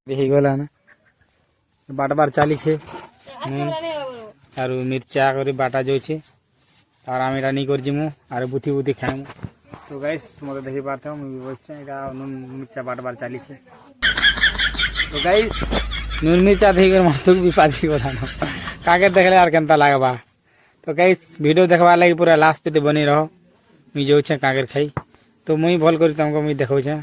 ହେଇଗଲା ନା ବାଟବାର ଚାଲିଛେ ଆରୁ ମିର୍ଚା କରି ବାଟା ଯାଉଛେ আর আমি এটা নি করছি মু আর বুথি বুথি খাইমু তো গাইস মতো দেখি পারতে মুই বলছে এটা নুন মির্চা বাটবার চালিছে তো গাইস নুন মির্চা দেখে মাথুক বিপাজি কথা না কাকে দেখলে আর কেনতা লাগবা তো গাইস ভিডিও দেখবা লাগি पूरा लास्ट पे बनी रहो मुई जाऊछे काकर खाई तो मुई भल करी तुमको मुई देखाऊछे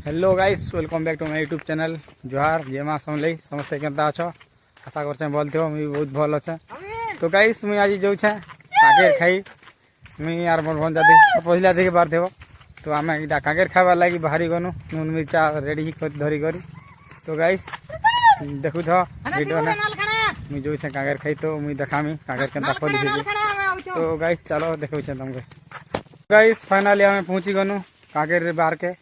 hello guys welcome back to my YouTube channel जोहार जय माँ समझ समस्ते केनता अच्छ आशा कर भल थो मुझे बहुत भल अच्छे तो गाइस मुझे आज जाऊे काकेर खाई मुई यार मोर भन जाती पहला देखी पार थे तो आम इटा काकेर खाबार लगी बाहरी गनु नून मिर्चा रेडी धरी कर तो गाइस देखु थो वीडियो ने मुझे जाऊे काकेर खाई तो मुझे देखामी काकेर केनता खोली तो गाइस चलो देखो तुमको गाइस फाइनाली आम पहुँची गनु काकेर बाहर के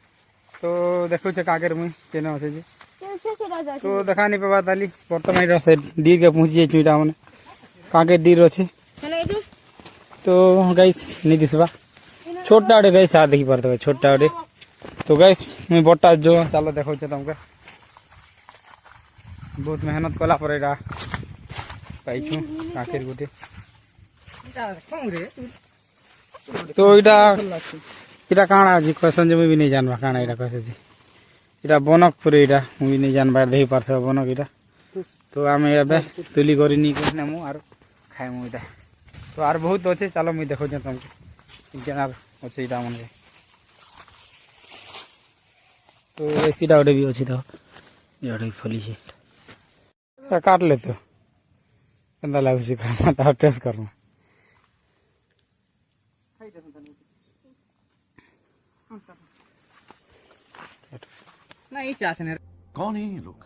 तो देखो काकेर मुई केने अच्छे जी तो देखा नहीं पाबा ताली बर्तमान से डीर के पहुँची चुईटा मैंने काकेर डीर अच्छे तो गाइस नहीं दिसबा छोटा गोटे गाइस आ देखी पारते छोटा गोटे तो गाइस मुई बट्टा जो चलो देखो तुमको बहुत मेहनत कला पर एटा पाइछु काकेर गोटे तो इटा इटा काଣା जी क्वेश्चन जो भी नहीं जानबा काଣା इटा कैसे जी इटा बनक पूरे इटा मुई नहीं जानबा देही पारथे बनक इटा तो आमे एबे तुली करी नी कहने मु आर खाए मु इटा तो आर बहुत अच्छे चलो मुई देखो तुमको जनाब अच्छे इटा मन तो एसीटा गोटे भी अच्छे तो ये फली छे काट ले तो केनता लागु छी खाना ता टेस्ट करमा नहीं चाहते नहीं कौन है ये लोग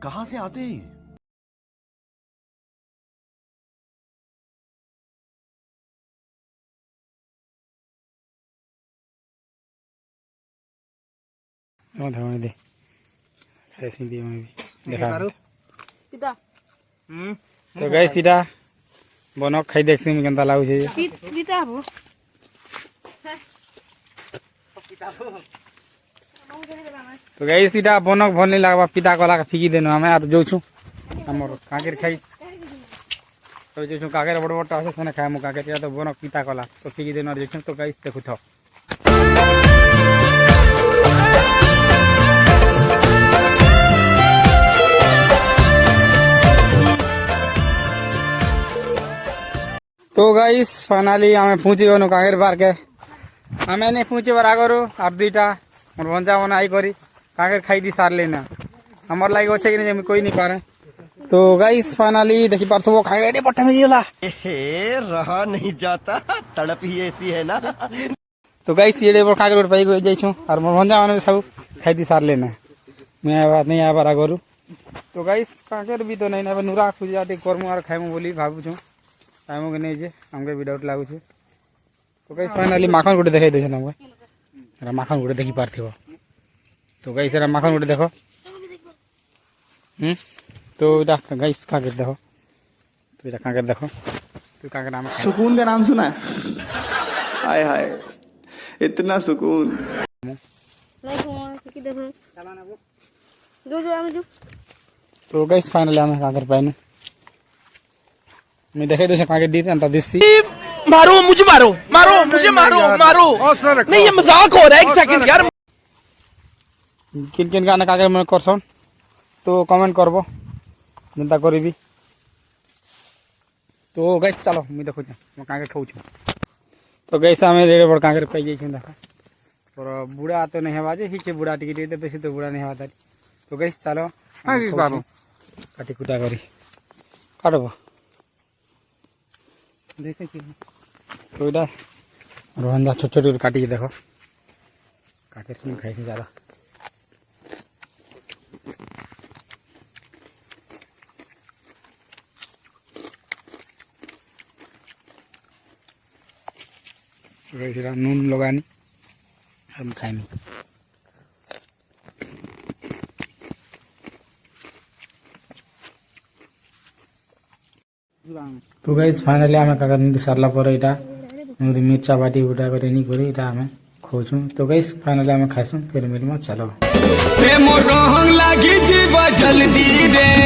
कहां से आते हैं दे ऐसी भी मैं भी देखा पिता तो गए सीधा बनक खाई देखते में केनता लागु छे पिता हो तो गई सीधा बनक भल नहीं लगवा पिता कला का फिकी देनु हमें आर जोछु हमर काकेर खाई तो जोछु काकेर बड़ बड़ आसे सने खाए मु काकेर या तो बनक पिता कला तो फिकी देनु जोछु तो गाइस देखु थो तो गाइस फाइनली हमें पहुंची गनु काकेर बार के हमें नहीं पहुंचे बार आगरो आप दुईटा मोर भंजा बना आई करी काकेर खाई दी सार लेना हमर लाइक अच्छे कि नहीं कोई नहीं पारे तो गाइस फाइनली देखी पार वो खाई रेडी पट्टा में गेला रहा नहीं जाता तड़प ही ऐसी है ना तो गाइस ये डेबर काकेर पाई गई जाई छु और मोर भंजा माने सब खाई दी सार लेना मैं बात नहीं आबार आगरो तो गाइस काकेर भी तो नहीं ना नुरा खुजाटी करमु और खाइमु बोली भाबु छु टाइम के नहीं जे हमके भी डाउट लागु छु तो गाइस फाइनली माखन गुटे देखाई दे हमके एरा माखन गुटे देखी पारथिबो तो गाइस एरा माखन गुटे देखो तो इटा गाइस काकेर देखो तो इटा काकेर देखो तो काकेर नाम सुकून का नाम सुना है हाय हाय इतना सुकून नहीं सुनो कि देखो जो जो हम जो तो गाइस फाइनली हम काकेर पाइनु मैं देखाई दे काकेर दी अंता दिसती मारो मुझे मारो मारो मुझे मारो मारो नहीं ये मजाक हो रहा है एक सेकंड यार किन किन गाना काकेर मन करसन तो कमेंट करबो जनता करीबी तो गाइस चलो मैं देखो मैं काकेर खाऊ छु तो गाइस हमें रेड बड़ काकेर पाई जाई छु देखा और बुढ़ा तो नहीं है बाजे हिचे बुढ़ा टिकट दे बेसी तो बुढ़ा नहीं हवा तारी तो गाइस चलो आगे बाबू काटी कुटा करी काटबो देखे कि तो इधर रोहंदा छोटे छोटे काटी के देखो काकेर नहीं खाई थी ज्यादा नून लगानी हम खाएंगे। तो गाइस फाइनली आम काकर सारा पर यहाँ मिर्चा बाटी बुटा कर रेडी कर आम खोचु। तो गाइस फाइनली आम खाइसु फिर मिलमा चलो जल्दी रे